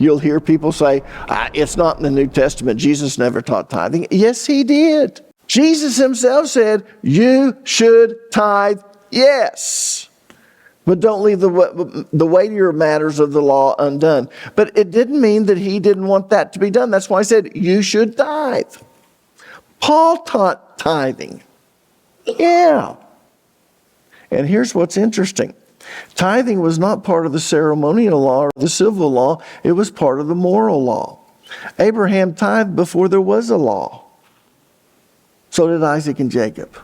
You'll hear people say, it's not in the New Testament. Jesus never taught tithing. Yes, he did. Jesus himself said, you should tithe, yes. But don't leave the weightier matters of the law undone. But it didn't mean that he didn't want that to be done. That's why I said, you should tithe. Paul taught tithing. Yeah. And here's what's interesting. Tithing was not part of the ceremonial law or the civil law. It was part of the moral law. Abraham tithed before there was a law. So did Isaac and Jacob.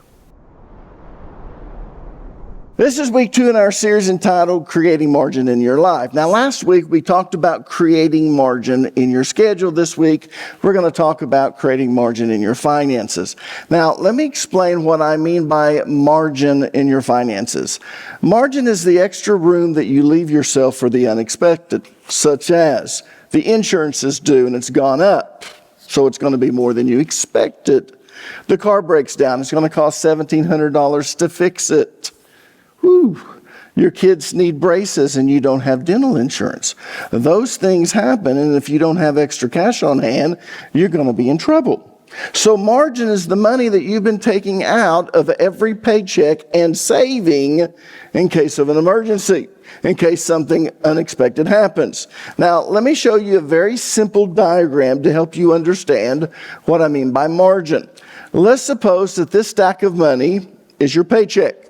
This is week 2 in our series entitled Creating Margin in Your Life. Now, last week we talked about creating margin in your schedule. This week we're going to talk about creating margin in your finances. Now, let me explain what I mean by margin in your finances. Margin is the extra room that you leave yourself for the unexpected, such as the insurance is due and it's gone up, so it's going to be more than you expected. The car breaks down. It's going to cost $1,700 to fix it. Whew. Your kids need braces and you don't have dental insurance. Those things happen, and if you don't have extra cash on hand, you're going to be in trouble. So margin is the money that you've been taking out of every paycheck and saving in case of an emergency, in case something unexpected happens. Now, let me show you a very simple diagram to help you understand what I mean by margin. Let's suppose that this stack of money is your paycheck.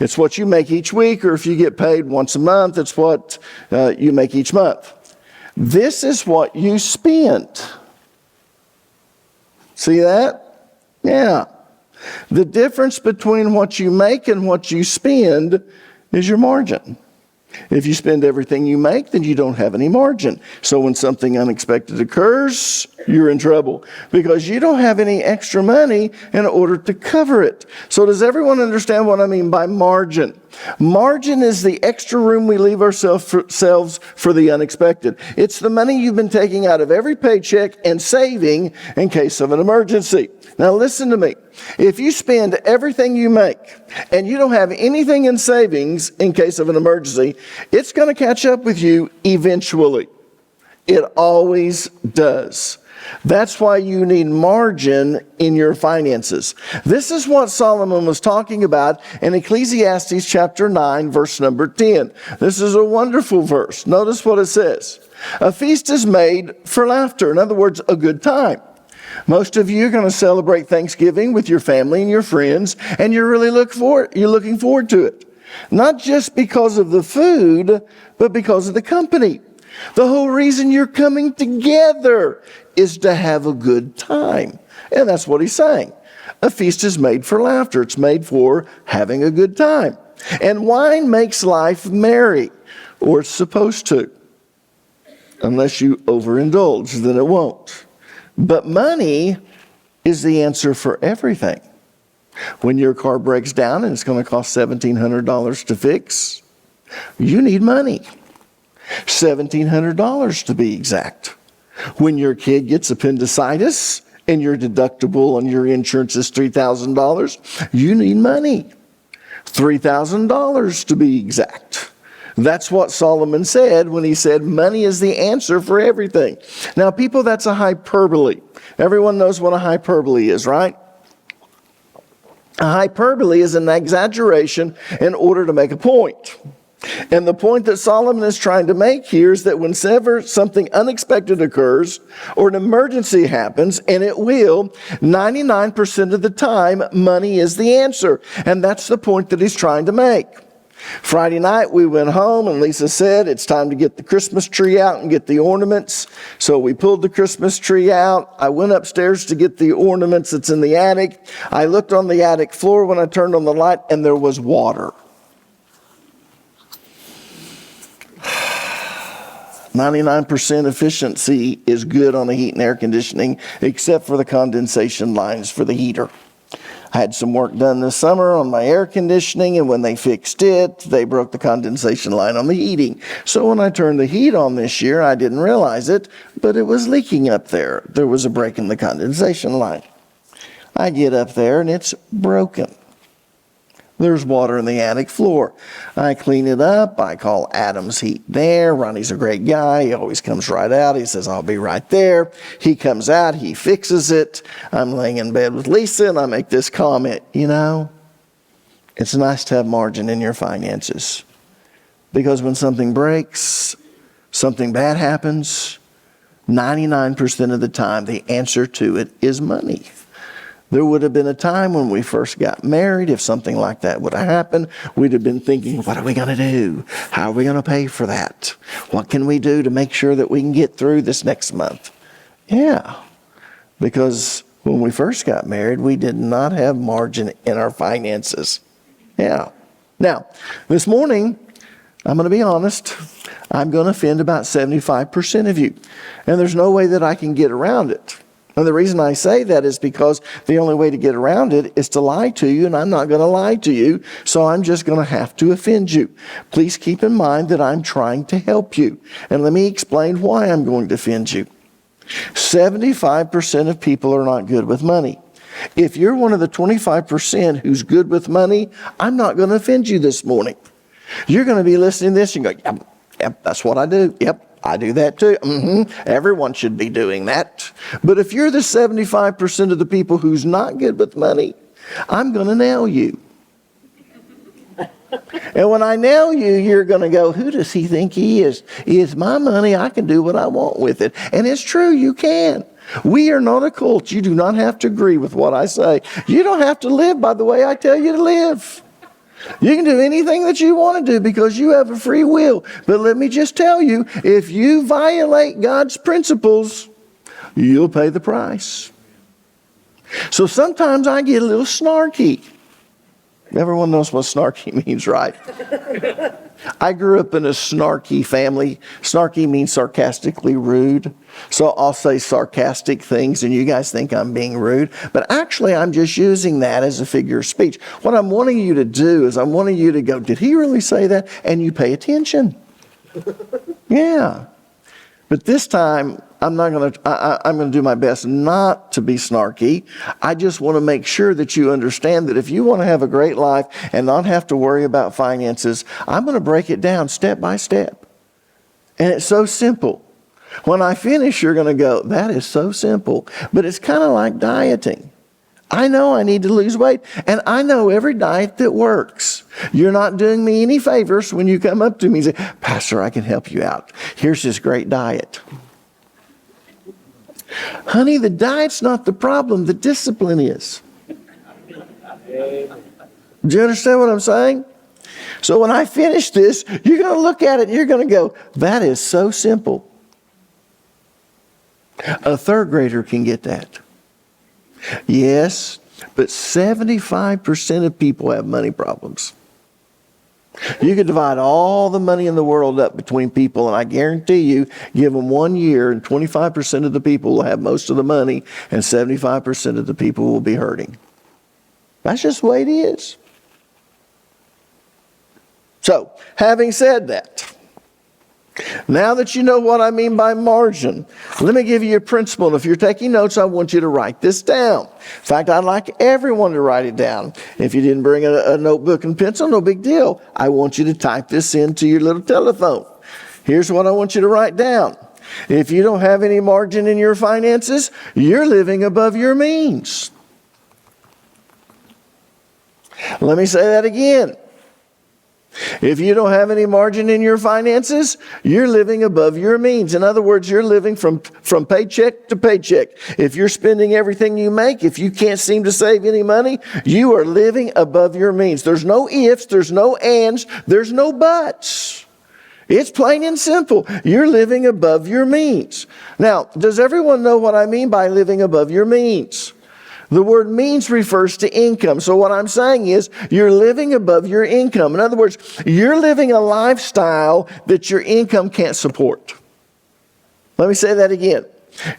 It's what you make each week, or if you get paid once a month, it's what you make each month. This is what you spend. See that? Yeah. The difference between what you make and what you spend is your margin. If you spend everything you make, then you don't have any margin. So when something unexpected occurs, you're in trouble because you don't have any extra money in order to cover it. So does everyone understand what I mean by margin? Margin is the extra room we leave ourselves for the unexpected. It's the money you've been taking out of every paycheck and saving in case of an emergency. Now listen to me. If you spend everything you make and you don't have anything in savings in case of an emergency, it's going to catch up with you eventually. It always does. That's why you need margin in your finances. This is what Solomon was talking about in Ecclesiastes chapter 9, verse number 10. This is a wonderful verse. Notice what it says. A feast is made for laughter. In other words, a good time. Most of you are going to celebrate Thanksgiving with your family and your friends, and you're looking forward to it. Not just because of the food, but because of the company. The whole reason you're coming together is to have a good time. And that's what he's saying. A feast is made for laughter. It's made for having a good time. And wine makes life merry, or it's supposed to. Unless you overindulge, then it won't. But money is the answer for everything. When your car breaks down and it's going to cost $1,700 to fix, you need money. $1,700 to be exact. When your kid gets appendicitis and your deductible on your insurance is $3,000, you need money. $3,000 to be exact. That's what Solomon said when he said money is the answer for everything. Now, people, that's a hyperbole. Everyone knows what a hyperbole is, right? A hyperbole is an exaggeration in order to make a point. And the point that Solomon is trying to make here is that whenever something unexpected occurs or an emergency happens, and it will, 99% of the time, money is the answer. And that's the point that he's trying to make. Friday night we went home and Lisa said it's time to get the Christmas tree out and get the ornaments. So we pulled the Christmas tree out. I went upstairs to get the ornaments that's in the attic. I looked on the attic floor when I turned on the light and there was water. 99% efficiency is good on the heat and air conditioning, except for the condensation lines for the heater. I had some work done this summer on my air conditioning, and when they fixed it, they broke the condensation line on the heating. So when I turned the heat on this year, I didn't realize it, but it was leaking up there. There was a break in the condensation line. I get up there, and it's broken. There's water in the attic floor. I clean it up. I call Adam's Heat there. Ronnie's a great guy. He always comes right out. He says, I'll be right there. He comes out. He fixes it. I'm laying in bed with Lisa and I make this comment, it's nice to have margin in your finances. Because when something breaks, something bad happens, 99% of the time, the answer to it is money. There would have been a time when we first got married, if something like that would have happened, we'd have been thinking, what are we going to do? How are we going to pay for that? What can we do to make sure that we can get through this next month? Yeah, because when we first got married, we did not have margin in our finances. Yeah. Now, this morning, I'm going to be honest, I'm going to offend about 75% of you. And there's no way that I can get around it. And the reason I say that is because the only way to get around it is to lie to you, and I'm not going to lie to you, so I'm just going to have to offend you. Please keep in mind that I'm trying to help you. And let me explain why I'm going to offend you. 75% of people are not good with money. If you're one of the 25% who's good with money, I'm not going to offend you this morning. You're going to be listening to this and go, yep, that's what I do. Yep. I do that too. Everyone should be doing that. But if you're the 75% of the people who's not good with money, I'm going to nail you. And when I nail you, you're going to go, who does he think he is? It's my money. I can do what I want with it. And it's true, you can. We are not a cult. You do not have to agree with what I say. You don't have to live by the way I tell you to live. You can do anything that you want to do because you have a free will. But let me just tell you, if you violate God's principles, you'll pay the price. So sometimes I get a little snarky. Everyone knows what snarky means, right? I grew up in a snarky family. Snarky means sarcastically rude. So I'll say sarcastic things and you guys think I'm being rude. But actually I'm just using that as a figure of speech. What I'm wanting you to do is I'm wanting you to go, did he really say that? And you pay attention. Yeah. But this time, I'm going to do my best not to be snarky. I just want to make sure that you understand that if you want to have a great life and not have to worry about finances, I'm going to break it down step by step. And it's so simple. When I finish, you're going to go, that is so simple. But it's kind of like dieting. I know I need to lose weight, and I know every diet that works. You're not doing me any favors when you come up to me and say, Pastor, I can help you out. Here's this great diet. Honey, the diet's not the problem. The discipline is. Do you understand what I'm saying? So when I finish this, you're going to look at it and you're going to go, that is so simple. A third grader can get that. Yes, but 75% of people have money problems. You could divide all the money in the world up between people, and I guarantee you, give them 1 year, and 25% of the people will have most of the money, and 75% of the people will be hurting. That's just the way it is. So, having said that, now that you know what I mean by margin, let me give you a principle. And if you're taking notes, I want you to write this down. In fact, I'd like everyone to write it down. If you didn't bring a notebook and pencil, no big deal. I want you to type this into your little telephone. Here's what I want you to write down. If you don't have any margin in your finances, you're living above your means. Let me say that again. If you don't have any margin in your finances, you're living above your means. In other words, you're living from paycheck to paycheck. If you're spending everything you make, if you can't seem to save any money, you are living above your means. There's no ifs, there's no ands, there's no buts. It's plain and simple. You're living above your means. Now, does everyone know what I mean by living above your means? The word means refers to income. So what I'm saying is you're living above your income. In other words, you're living a lifestyle that your income can't support. Let me say that again.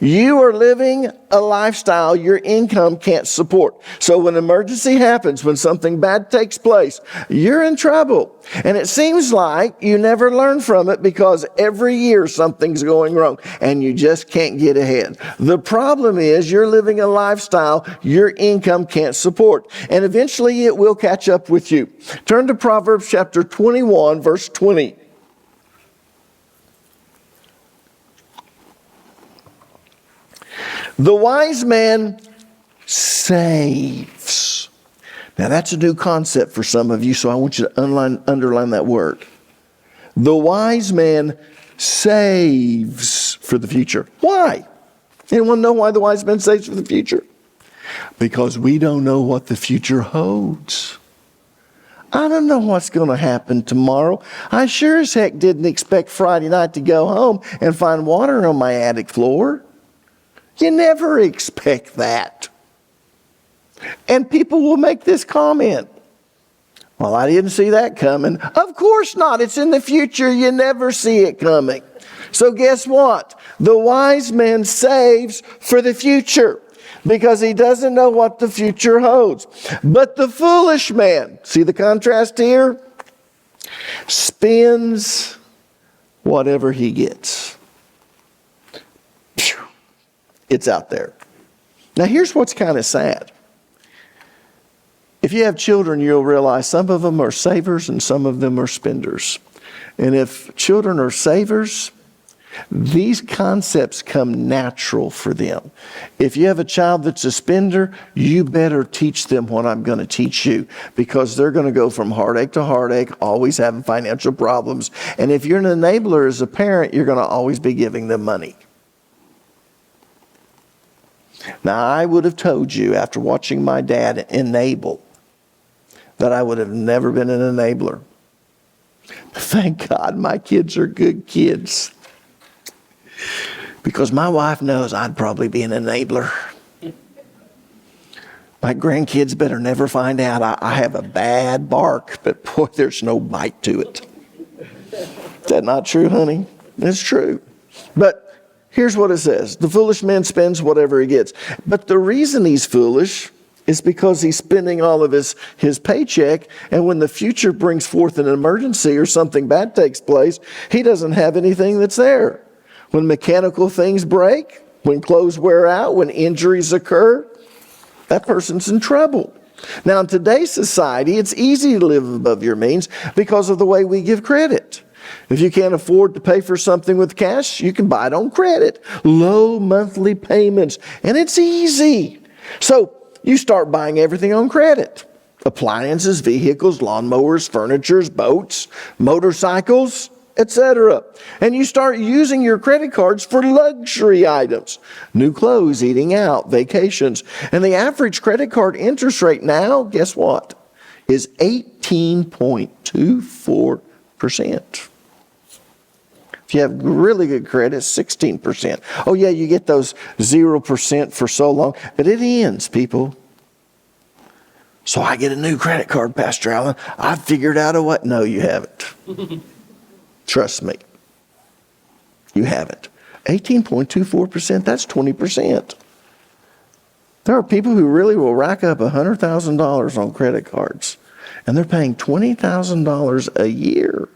You are living a lifestyle your income can't support. So when an emergency happens, when something bad takes place, you're in trouble. And it seems like you never learn from it because every year something's going wrong and you just can't get ahead. The problem is you're living a lifestyle your income can't support. And eventually it will catch up with you. Turn to Proverbs chapter 21, verse 20. The wise man saves. Now that's a new concept for some of you, so I want you to underline that word. The wise man saves for the future. Why? Anyone know why the wise man saves for the future? Because we don't know what the future holds. I don't know what's going to happen tomorrow. I sure as heck didn't expect Friday night to go home and find water on my attic floor. You never expect that. And people will make this comment. Well, I didn't see that coming. Of course not. It's in the future. You never see it coming. So guess what? The wise man saves for the future because he doesn't know what the future holds. But the foolish man, see the contrast here? Spends whatever he gets. It's out there. Now here's what's kind of sad. If you have children, you'll realize some of them are savers and some of them are spenders. And if children are savers, these concepts come natural for them. If you have a child that's a spender, you better teach them what I'm going to teach you, because they're going to go from heartache to heartache, always having financial problems. And if you're an enabler as a parent, you're going to always be giving them money. Now, I would have told you after watching my dad enable that I would have never been an enabler. Thank God my kids are good kids. Because my wife knows I'd probably be an enabler. My grandkids better never find out I have a bad bark, but boy, there's no bite to it. Is that not true, honey? It's true. But here's what it says. The foolish man spends whatever he gets. But the reason he's foolish is because he's spending all of his paycheck, and when the future brings forth an emergency or something bad takes place, he doesn't have anything that's there. When mechanical things break, when clothes wear out, when injuries occur, that person's in trouble. Now, in today's society, it's easy to live above your means because of the way we give credit. If you can't afford to pay for something with cash, you can buy it on credit. Low monthly payments, and it's easy. So you start buying everything on credit. Appliances, vehicles, lawnmowers, furniture, boats, motorcycles, etc. And you start using your credit cards for luxury items. New clothes, eating out, vacations. And the average credit card interest rate now, guess what? Is 18.24%. If you have really good credit, 16%. Oh yeah, you get those 0% for so long, but it ends, people. So I get a new credit card, Pastor Allen. I figured out a way. No, you haven't. Trust me. You haven't. 18.24%, that's 20%. There are people who really will rack up $100,000 on credit cards, and they're paying $20,000 a year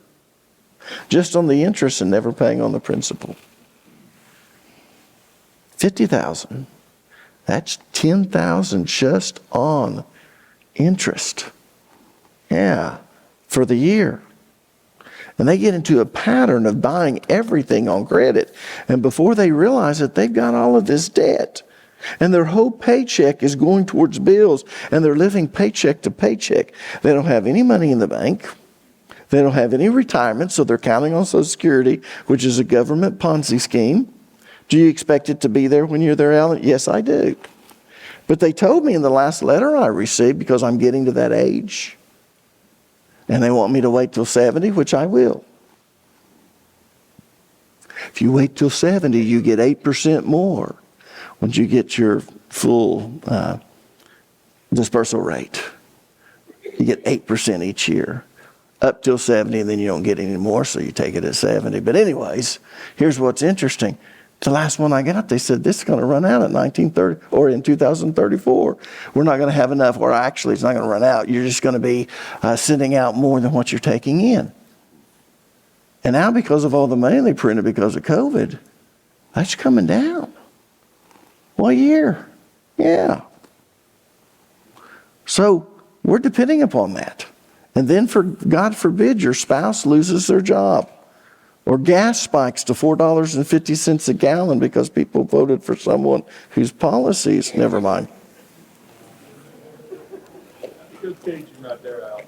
just on the interest and never paying on the principal. $50,000. That's $10,000 just on interest. Yeah, for the year. And they get into a pattern of buying everything on credit. And before they realize it, they've got all of this debt. And their whole paycheck is going towards bills. And they're living paycheck to paycheck. They don't have any money in the bank. They don't have any retirement, so they're counting on Social Security, which is a government Ponzi scheme. Do you expect it to be there when you're there, Alan? Yes, I do. But they told me in the last letter I received, because I'm getting to that age, and they want me to wait till 70, which I will. If you wait till 70, you get 8% more once you get your full dispersal rate. You get 8% each year. Up till 70, and then you don't get any more, so you take it at 70. But anyways, here's what's interesting. The last one I got, they said this is going to run out at 1930 or in 2034. We're not going to have enough, or actually it's not going to run out. You're just going to be sending out more than what you're taking in. And now because of all the money they printed because of COVID, that's coming down. What year? Yeah. So we're depending upon that. And then for God forbid your spouse loses their job. Or gas spikes to $4.50 a gallon because people voted for someone whose policies, never mind. Good teaching right there, Al.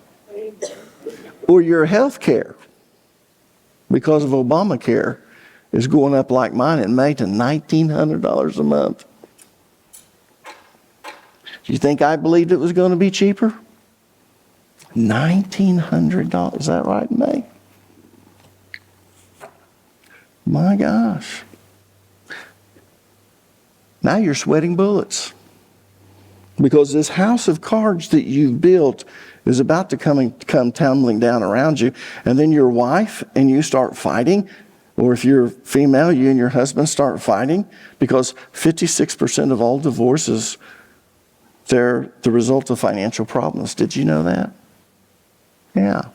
Or your health care, because of Obamacare, is going up like mine in May to $1,900 a month. Do you think I believed it was going to be cheaper? $1,900. Is that right, May? My gosh. Now you're sweating bullets. Because this house of cards that you've built is about to come tumbling down around you. And then your wife and you start fighting. Or if you're female, you and your husband start fighting. Because 56% of all divorces, they're the result of financial problems. Did you know that? Yeah.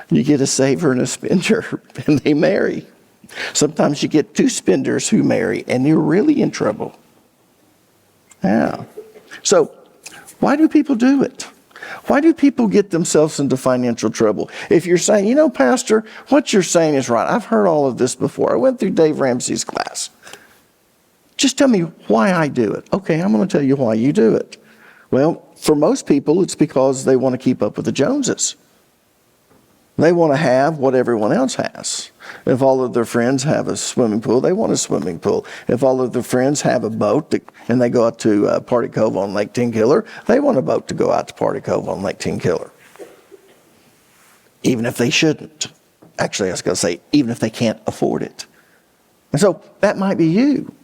You get a saver and a spender, and they marry. Sometimes you get two spenders who marry, and you're really in trouble. Yeah. So, why do people do it? Why do people get themselves into financial trouble? If you're saying, Pastor, what you're saying is right. I've heard all of this before. I went through Dave Ramsey's class. Just tell me why I do it. Okay, I'm going to tell you why you do it. Well, for most people, it's because they want to keep up with the Joneses. They want to have what everyone else has. If all of their friends have a swimming pool, they want a swimming pool. If all of their friends have a boat and they go out to Party Cove on Lake Tenkiller, they want a boat to go out to Party Cove on Lake Tenkiller. Even if they shouldn't. Actually, I was going to say, even if they can't afford it. And so that might be you.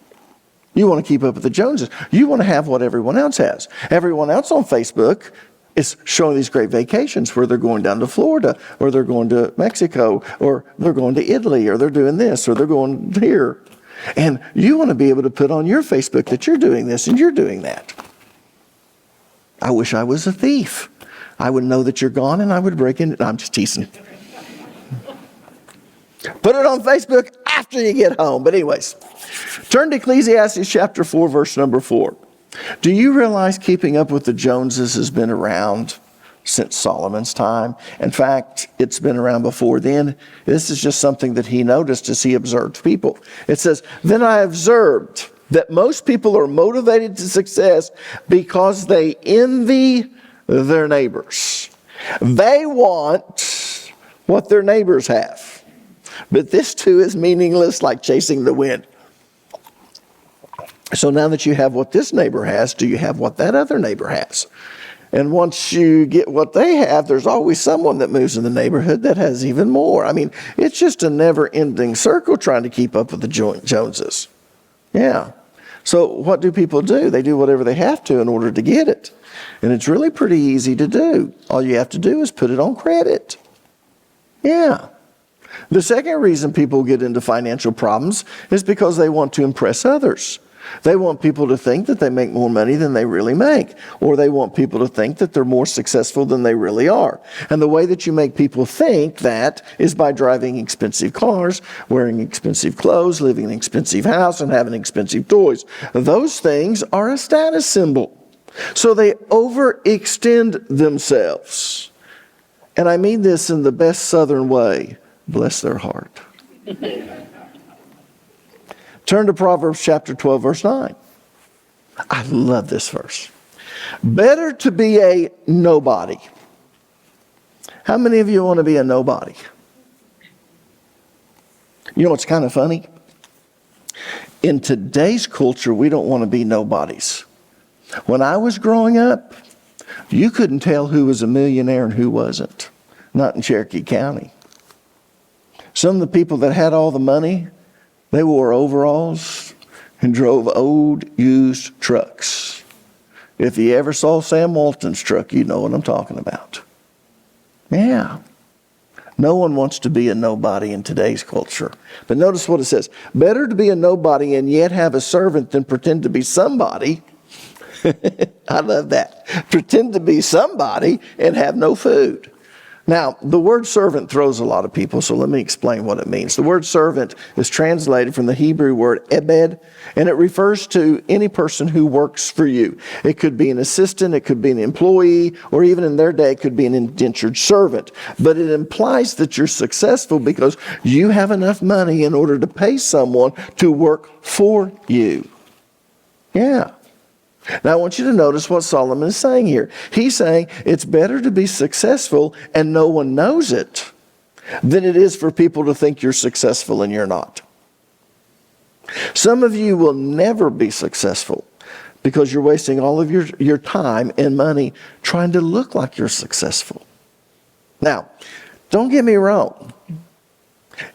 You want to keep up with the Joneses. You want to have what everyone else has. Everyone else on Facebook is showing these great vacations where they're going down to Florida, or they're going to Mexico, or they're going to Italy, or they're doing this, or they're going here. And you want to be able to put on your Facebook that you're doing this and you're doing that. I wish I was a thief. I would know that you're gone and I would break in. I'm just teasing. Put it on Facebook after you get home. But anyways, turn to Ecclesiastes chapter 4, verse number 4. Do you realize keeping up with the Joneses has been around since Solomon's time? In fact, it's been around before then. This is just something that he noticed as he observed people. It says, then I observed that most people are motivated to success because they envy their neighbors. They want what their neighbors have. But this too is meaningless, like chasing the wind. So now that you have what this neighbor has, do you have what that other neighbor has? And once you get what they have, there's always someone that moves in the neighborhood that has even more. I mean, it's just a never-ending circle trying to keep up with the Joneses. Yeah. So what do people do? They do whatever they have to in order to get it. And it's really pretty easy to do. All you have to do is put it on credit. Yeah. The second reason people get into financial problems is because they want to impress others. They want people to think that they make more money than they really make. Or they want people to think that they're more successful than they really are. And the way that you make people think that is by driving expensive cars, wearing expensive clothes, living in an expensive house, and having expensive toys. Those things are a status symbol. So they overextend themselves. And I mean this in the best Southern way. Bless their heart. Turn to Proverbs chapter 12, verse 9. I love this verse. Better to be a nobody. How many of you want to be a nobody? You know what's kind of funny? In today's culture, we don't want to be nobodies. When I was growing up, you couldn't tell who was a millionaire and who wasn't. Not in Cherokee County. Some of the people that had all the money, they wore overalls and drove old used trucks. If you ever saw Sam Walton's truck, you know what I'm talking about. Yeah. No one wants to be a nobody in today's culture. But notice what it says. Better to be a nobody and yet have a servant than pretend to be somebody. I love that. Pretend to be somebody and have no food. Now, the word servant throws a lot of people, so let me explain what it means. The word servant is translated from the Hebrew word ebed, and it refers to any person who works for you. It could be an assistant, it could be an employee, or even in their day, it could be an indentured servant. But it implies that you're successful because you have enough money in order to pay someone to work for you. Yeah. Now, I want you to notice what Solomon is saying here. He's saying it's better to be successful and no one knows it than it is for people to think you're successful and you're not. Some of you will never be successful because you're wasting all of your time and money trying to look like you're successful. Now, don't get me wrong.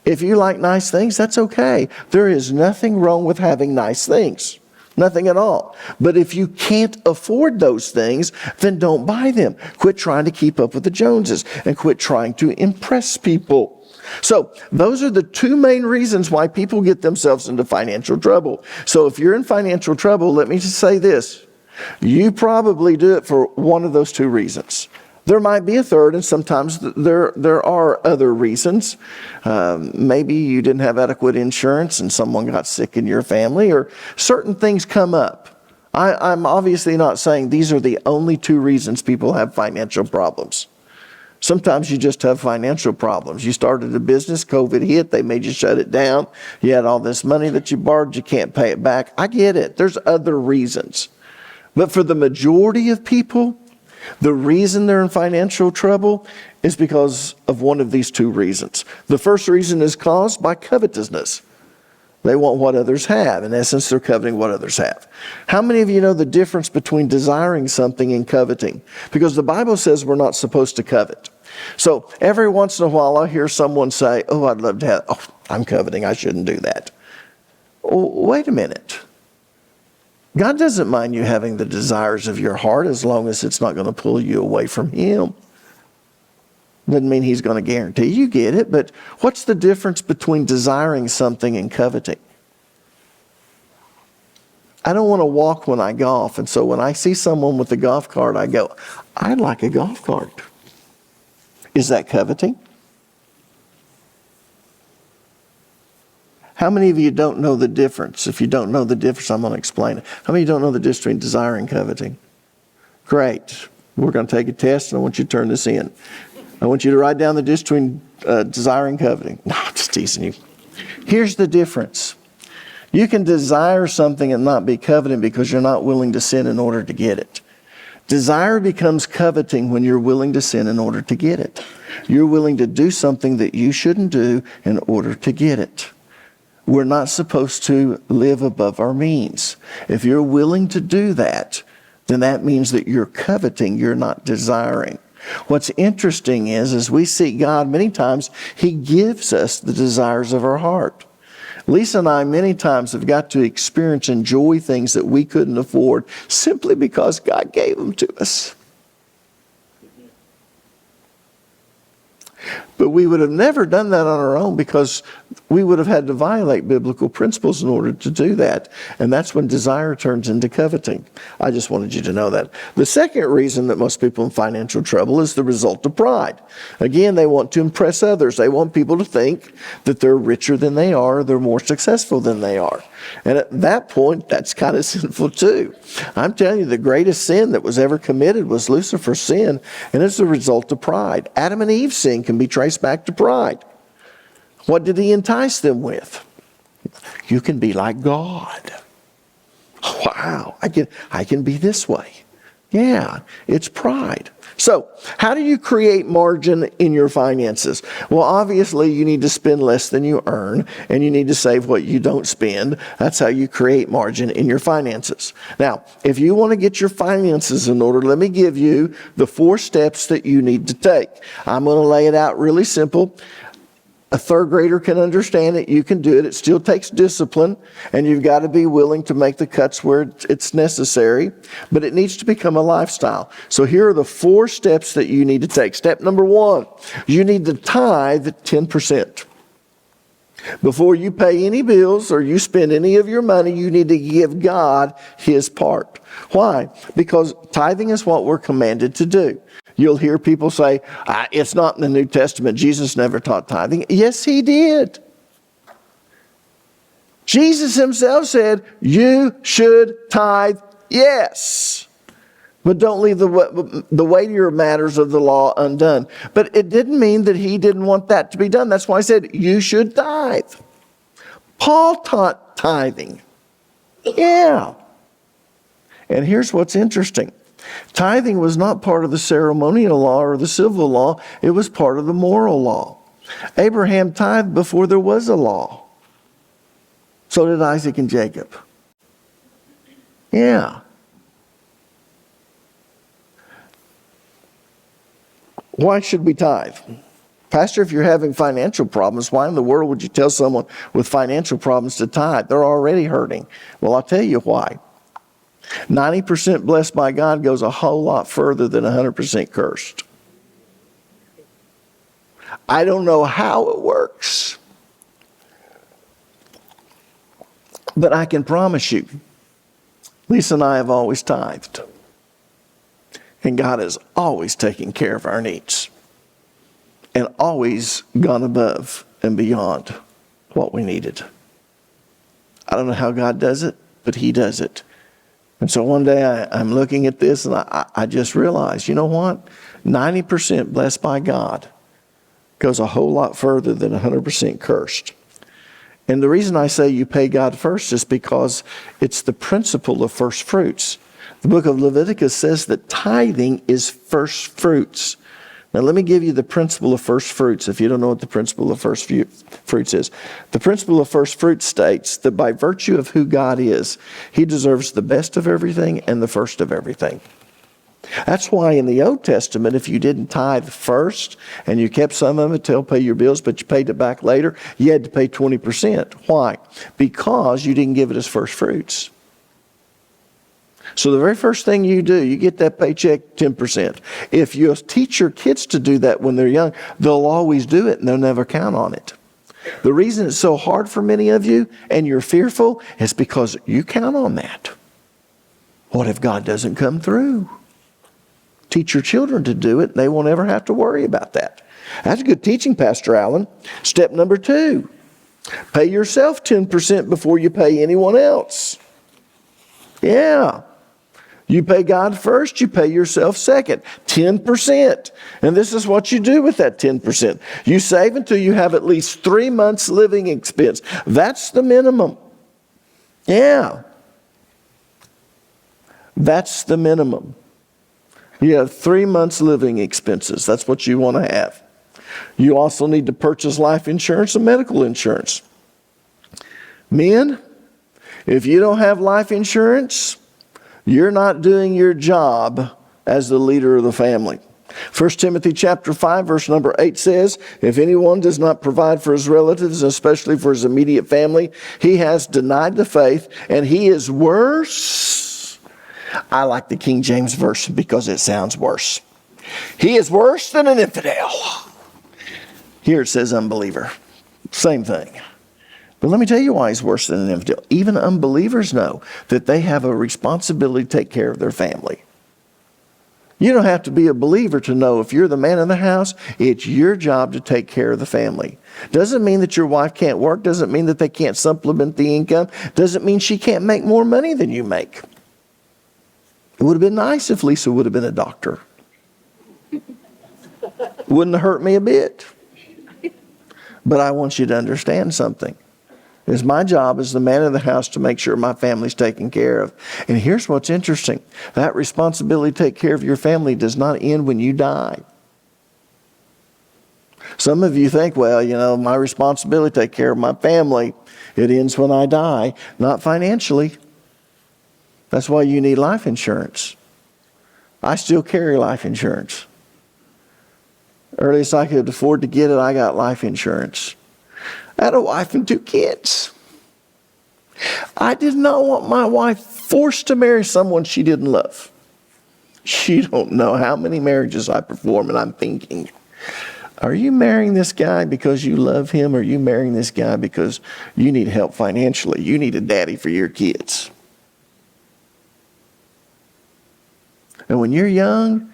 If you like nice things, that's okay. There is nothing wrong with having nice things. Nothing at all. But if you can't afford those things, then don't buy them. Quit trying to keep up with the Joneses and quit trying to impress people. So those are the two main reasons why people get themselves into financial trouble. So if you're in financial trouble, let me just say this. You probably do it for one of those two reasons. There might be a third, and sometimes there are other reasons. Maybe you didn't have adequate insurance and someone got sick in your family, or certain things come up. I'm obviously not saying these are the only two reasons people have financial problems. Sometimes you just have financial problems. You started a business, COVID hit, they made you shut it down. You had all this money that you borrowed, you can't pay it back. I get it. There's other reasons. But for the majority of people, the reason they're in financial trouble is because of one of these two reasons. The first reason is caused by covetousness. They want what others have. In essence, they're coveting what others have. How many of you know the difference between desiring something and coveting? Because the Bible says we're not supposed to covet. So every once in a while, I hear someone say, oh, I'd love to have, oh, I'm coveting, I shouldn't do that. Oh, wait a minute. God doesn't mind you having the desires of your heart as long as it's not going to pull you away from Him. Doesn't mean He's going to guarantee you get it, but what's the difference between desiring something and coveting? I don't want to walk when I golf, and so when I see someone with a golf cart, I go, I'd like a golf cart. Is that coveting? How many of you don't know the difference? If you don't know the difference, I'm going to explain it. How many of you don't know the difference between desiring and coveting? Great. We're going to take a test, and I want you to turn this in. I want you to write down the difference between desiring and coveting. No, I'm just teasing you. Here's the difference. You can desire something and not be coveting because you're not willing to sin in order to get it. Desire becomes coveting when you're willing to sin in order to get it. You're willing to do something that you shouldn't do in order to get it. We're not supposed to live above our means. If you're willing to do that, then that means that you're coveting, you're not desiring. What's interesting is, as we seek God, many times He gives us the desires of our heart. Lisa and I many times have got to experience and enjoy things that we couldn't afford simply because God gave them to us. But we would have never done that on our own because we would have had to violate biblical principles in order to do that. And that's when desire turns into coveting. I just wanted you to know that. The second reason that most people in financial trouble is the result of pride. Again, they want to impress others. They want people to think that they're richer than they are, or they're more successful than they are. And at that point, that's kind of sinful too. I'm telling you, the greatest sin that was ever committed was Lucifer's sin, and it's the result of pride. Adam and Eve's sin can be traced back to pride. What did he entice them with? You can be like God. Wow, I can be this way. Yeah, it's pride. So, how do you create margin in your finances? Well, obviously, you need to spend less than you earn, and you need to save what you don't spend. That's how you create margin in your finances. Now, if you want to get your finances in order, let me give you the 4 steps that you need to take. I'm going to lay it out really simple. A third grader can understand it. You can do it. It still takes discipline, and you've got to be willing to make the cuts where it's necessary, but it needs to become a lifestyle. So here are the 4 steps that you need to take. Step number 1, you need to tithe 10%. Before you pay any bills or you spend any of your money, you need to give God His part. Why? Because tithing is what we're commanded to do. You'll hear people say, it's not in the New Testament. Jesus never taught tithing. Yes, He did. Jesus Himself said, you should tithe, yes. But don't leave the weightier matters of the law undone. But it didn't mean that He didn't want that to be done. That's why I said, you should tithe. Paul taught tithing. Yeah. And here's what's interesting. Tithing was not part of the ceremonial law or the civil law. It was part of the moral law. Abraham tithed before there was a law. So did Isaac and Jacob. Yeah. Why should we tithe? Pastor, if you're having financial problems, why in the world would you tell someone with financial problems to tithe? They're already hurting. Well, I'll tell you why. 90% blessed by God goes a whole lot further than 100% cursed. I don't know how it works, but I can promise you, Lisa and I have always tithed. And God has always taken care of our needs and always gone above and beyond what we needed. I don't know how God does it, but He does it. And so one day I'm looking at this and I just realized, you know what? 90% blessed by God goes a whole lot further than 100% cursed. And the reason I say you pay God first is because it's the principle of first fruits. The book of Leviticus says that tithing is first fruits. Now let me give you the principle of first fruits if you don't know what the principle of first fruits is. The principle of first fruits states that by virtue of who God is, He deserves the best of everything and the first of everything. That's why in the Old Testament, if you didn't tithe first and you kept some of it to help pay your bills, but you paid it back later, you had to pay 20%. Why? Because you didn't give it as first fruits. So the very first thing you do, you get that paycheck, 10%. If you teach your kids to do that when they're young, they'll always do it and they'll never count on it. The reason it's so hard for many of you and you're fearful is because you count on that. What if God doesn't come through? Teach your children to do it and they won't ever have to worry about that. That's good teaching, Pastor Allen. Step number 2, pay yourself 10% before you pay anyone else. Yeah. You pay God first, you pay yourself second. 10%. And this is what you do with that 10%. You save until you have at least 3 months living expense. That's the minimum. Yeah. That's the minimum. You have 3 months living expenses. That's what you want to have. You also need to purchase life insurance and medical insurance. Men, if you don't have life insurance, you're not doing your job as the leader of the family. 1 Timothy chapter 5, verse number 8 says, if anyone does not provide for his relatives, especially for his immediate family, he has denied the faith, and he is worse. I like the King James version because it sounds worse. He is worse than an infidel. Here it says unbeliever. Same thing. But let me tell you why he's worse than an infidel. Even unbelievers know that they have a responsibility to take care of their family. You don't have to be a believer to know if you're the man in the house, it's your job to take care of the family. Doesn't mean that your wife can't work. Doesn't mean that they can't supplement the income. Doesn't mean she can't make more money than you make. It would have been nice if Lisa would have been a doctor. Wouldn't have hurt me a bit. But I want you to understand something. It's my job as the man of the house to make sure my family's taken care of. And here's what's interesting. That responsibility to take care of your family does not end when you die. Some of you think, well, my responsibility to take care of my family, it ends when I die. Not financially. That's why you need life insurance. I still carry life insurance. Earliest I could afford to get it, I got life insurance. I had a wife and 2 kids. I did not want my wife forced to marry someone she didn't love. You don't know how many marriages I perform, and I'm thinking, are you marrying this guy because you love him, or are you marrying this guy because you need help financially? You need a daddy for your kids. And when you're young,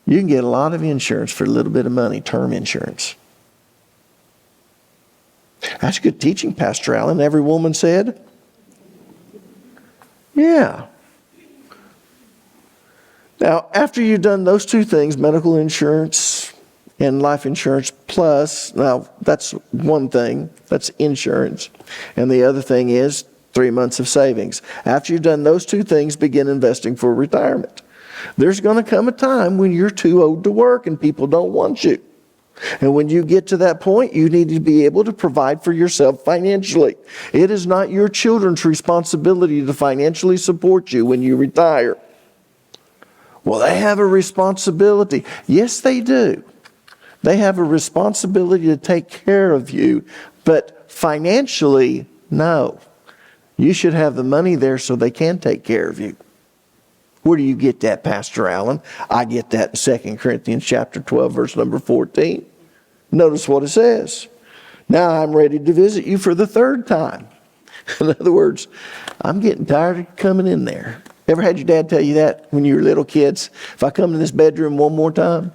you can get a lot of insurance for a little bit of money, term insurance. That's good teaching, Pastor Allen, every woman said. Yeah. Now, after you've done those 2 things, medical insurance and life insurance plus, now that's one thing, that's insurance. And the other thing is 3 months of savings. After you've done those 2 things, begin investing for retirement. There's going to come a time when you're too old to work and people don't want you. And when you get to that point, you need to be able to provide for yourself financially. It is not your children's responsibility to financially support you when you retire. Well, they have a responsibility. Yes, they do. They have a responsibility to take care of you, but financially, no. You should have the money there so they can take care of you. Where do you get that, Pastor Allen? I get that in 2 Corinthians chapter 12, verse number 14. Notice what it says. Now I'm ready to visit you for the 3rd time. In other words, I'm getting tired of coming in there. Ever had your dad tell you that when you were little kids? If I come in this bedroom one more time?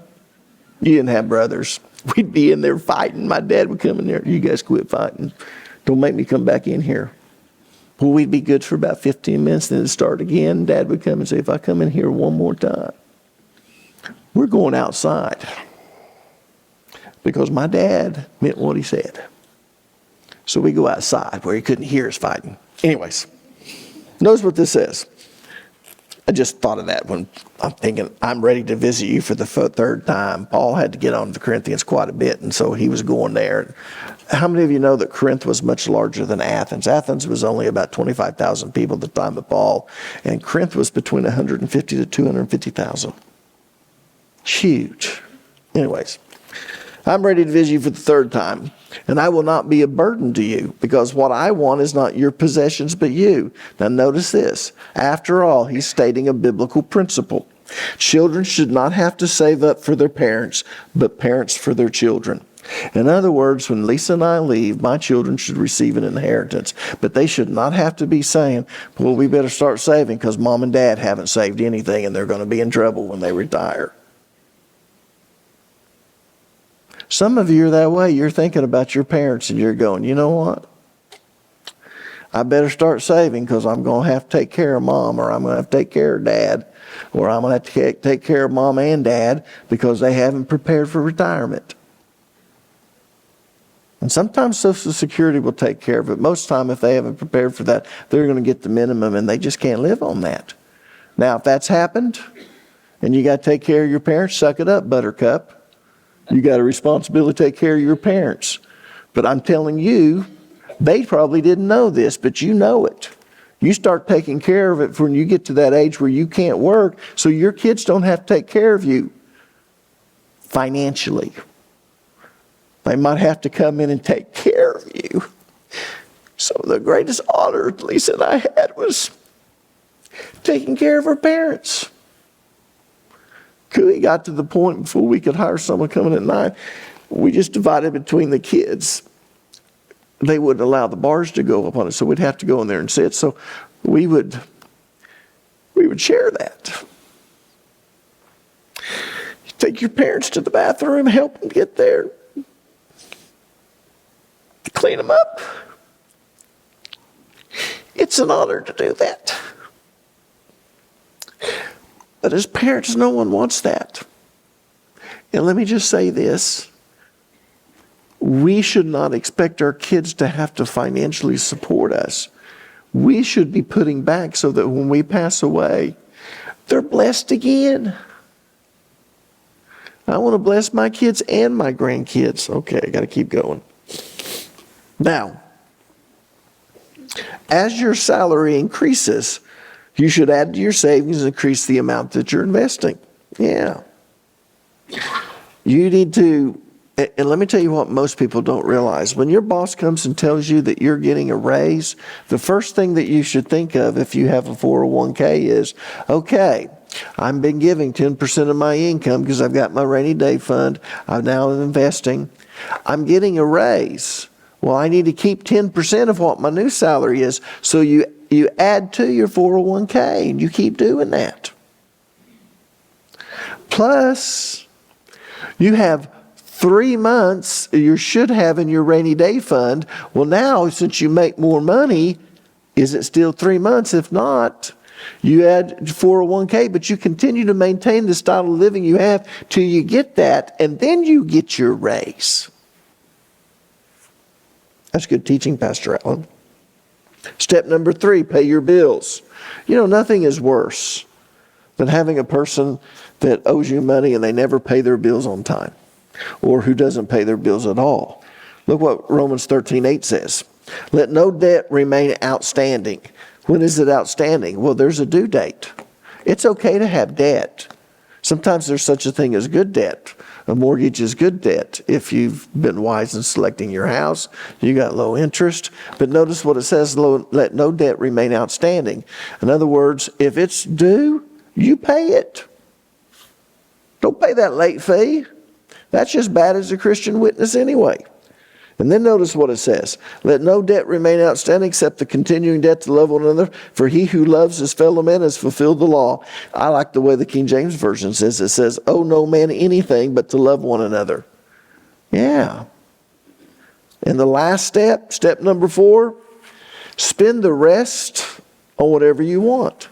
You didn't have brothers. We'd be in there fighting. My dad would come in there. You guys quit fighting. Don't make me come back in here. Well, we'd be good for about 15 minutes, then it'd start again. Dad would come and say, if I come in here one more time, we're going outside. Because my dad meant what he said. So we go outside where he couldn't hear us fighting. Anyways, notice what this says. I just thought of that when I'm thinking, I'm ready to visit you for the 3rd time. Paul had to get on the Corinthians quite a bit, and so he was going there. How many of you know that Corinth was much larger than Athens? Athens was only about 25,000 people at the time of Paul, and Corinth was between 150 to 250,000. Huge. Anyways, I'm ready to visit you for the 3rd time, and I will not be a burden to you, because what I want is not your possessions but you. Now notice this. After all, he's stating a biblical principle. Children should not have to save up for their parents, but parents for their children. In other words, when Lisa and I leave, my children should receive an inheritance, but they should not have to be saying, well, we better start saving because mom and dad haven't saved anything and they're going to be in trouble when they retire. Some of you are that way. You're thinking about your parents and you're going, you know what? I better start saving because I'm going to have to take care of mom, or I'm going to have to take care of dad, or I'm going to have to take care of mom and dad because they haven't prepared for retirement. And sometimes Social Security will take care of it. Most of the time, if they haven't prepared for that, they're going to get the minimum and they just can't live on that. Now, if that's happened and you got to take care of your parents, suck it up, buttercup. You got a responsibility to take care of your parents. But I'm telling you, they probably didn't know this, but you know it. You start taking care of it when you get to that age where you can't work, so your kids don't have to take care of you financially. They might have to come in and take care of you. So the greatest honor Lisa and I had was taking care of her parents. We got to the point before we could hire someone coming at 9, we just divided between the kids. They wouldn't allow the bars to go up on it, so we'd have to go in there and sit. So we would share that. You take your parents to the bathroom, help them get there, clean them up. It's an honor to do that. But as parents, no one wants that. And let me just say this. We should not expect our kids to have to financially support us. We should be putting back so that when we pass away, they're blessed again. I want to bless my kids and my grandkids. Okay, I got to keep going. Now, as your salary increases, you should add to your savings and increase the amount that you're investing. Yeah. You need to And let me tell you what most people don't realize. When your boss comes and tells you that you're getting a raise, the first thing that you should think of if you have a 401k is, okay, I've been giving 10% of my income because I've got my rainy day fund. I'm now investing. I'm getting a raise. Well, I need to keep 10% of what my new salary is. So you add to your 401k and you keep doing that. Plus, you have 3 months you should have in your rainy day fund. Well, now, since you make more money, is it still 3 months? If not, you add 401k, but you continue to maintain the style of living you have till you get that, and then you get your raise. That's good teaching, Pastor Allen. Step number 3, pay your bills. You know, nothing is worse than having a person that owes you money and they never pay their bills on time, or who doesn't pay their bills at all. Look what Romans 13:8 says. Let no debt remain outstanding. When is it outstanding? Well, there's a due date. It's okay to have debt. Sometimes there's such a thing as good debt. A mortgage is good debt. If you've been wise in selecting your house, you got low interest. But notice what it says, let no debt remain outstanding. In other words, if it's due, you pay it. Don't pay that late fee. That's just bad as a Christian witness anyway. And then notice what it says. Let no debt remain outstanding except the continuing debt to love one another. For he who loves his fellow man has fulfilled the law. I like the way the King James Version says. It says, owe no man anything but to love one another. Yeah. And the last step, step number 4, spend the rest on whatever you want.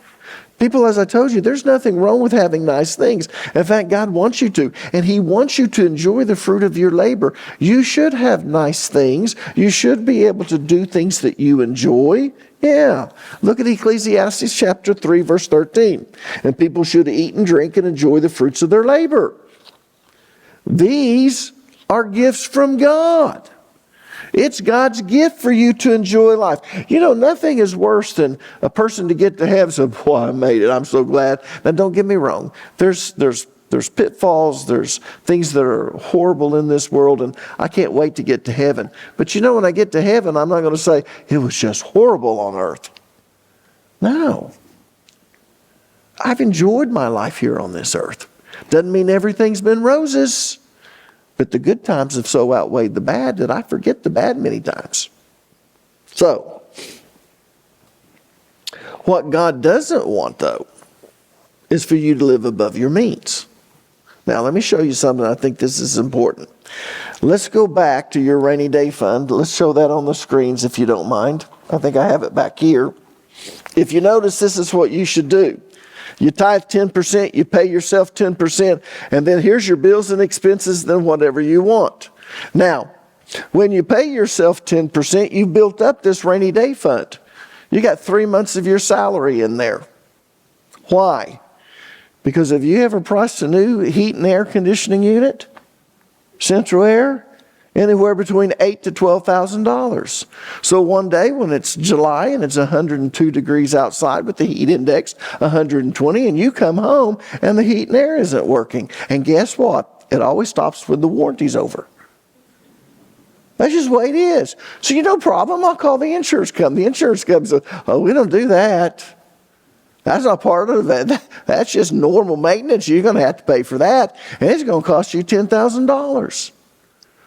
People, as I told you, there's nothing wrong with having nice things. In fact, God wants you to, and He wants you to enjoy the fruit of your labor. You should have nice things. You should be able to do things that you enjoy. Yeah. Look at Ecclesiastes chapter 3, verse 13. And people should eat and drink and enjoy the fruits of their labor. These are gifts from God. It's God's gift for you to enjoy life. You know, nothing is worse than a person to get to heaven and say, boy, I made it. I'm so glad. Now, don't get me wrong. There's pitfalls. There's things that are horrible in this world, and I can't wait to get to heaven. But you know, when I get to heaven, I'm not going to say, it was just horrible on earth. No. I've enjoyed my life here on this earth. Doesn't mean everything's been roses. But the good times have so outweighed the bad that I forget the bad many times. So, what God doesn't want, though, is for you to live above your means. Now, let me show you something. I think this is important. Let's go back to your rainy day fund. Let's show that on the screens if you don't mind. I think I have it back here. If you notice, this is what you should do. You tithe 10%, you pay yourself 10%, and then here's your bills and expenses, then whatever you want. Now, when you pay yourself 10%, you built up this rainy day fund. You got 3 months of your salary in there. Why? Because have you ever priced a new heat and air conditioning unit? Central Air? Anywhere between $8,000 to $12,000. So one day when it's July and it's 102 degrees outside with the heat index 120, and you come home and the heat and air isn't working. And guess what? It always stops when the warranty's over. That's just the way it is. So no problem. I'll call the insurance company. The insurance company says, oh, we don't do that. That's not part of it. That's just normal maintenance. You're going to have to pay for that. And it's going to cost you $10,000.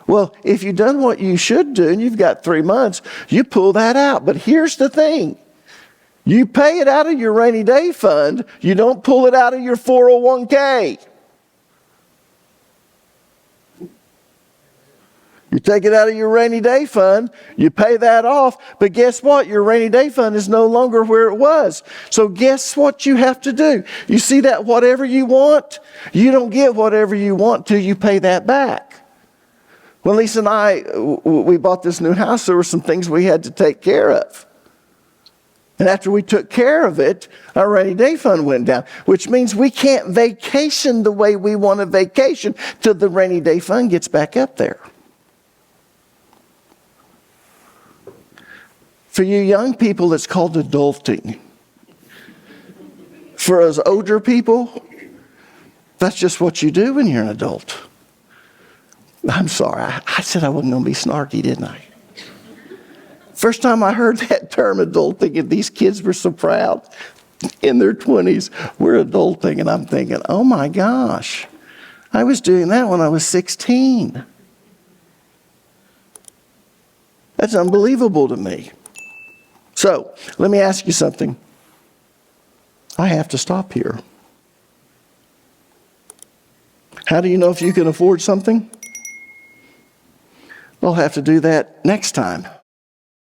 Well, if you've done what you should do and you've got 3 months, you pull that out. But here's the thing. You pay it out of your rainy day fund. You don't pull it out of your 401k. You take it out of your rainy day fund, you pay that off, but guess what? Your rainy day fund is no longer where it was. So guess what you have to do? You see that whatever you want, you don't get whatever you want till you pay that back. When Lisa and I, we bought this new house, there were some things we had to take care of. And after we took care of it, our rainy day fund went down, which means we can't vacation the way we want to vacation till the rainy day fund gets back up there. For you young people, it's called adulting. For us older people, that's just what you do when you're an adult. I'm sorry. I said I wasn't going to be snarky, didn't I? First time I heard that term, adulting, and these kids were so proud in their 20s. We're adulting, and I'm thinking, oh my gosh, I was doing that when I was 16. That's unbelievable to me. So, let me ask you something. I have to stop here. How do you know if you can afford something? We'll have to do that next time.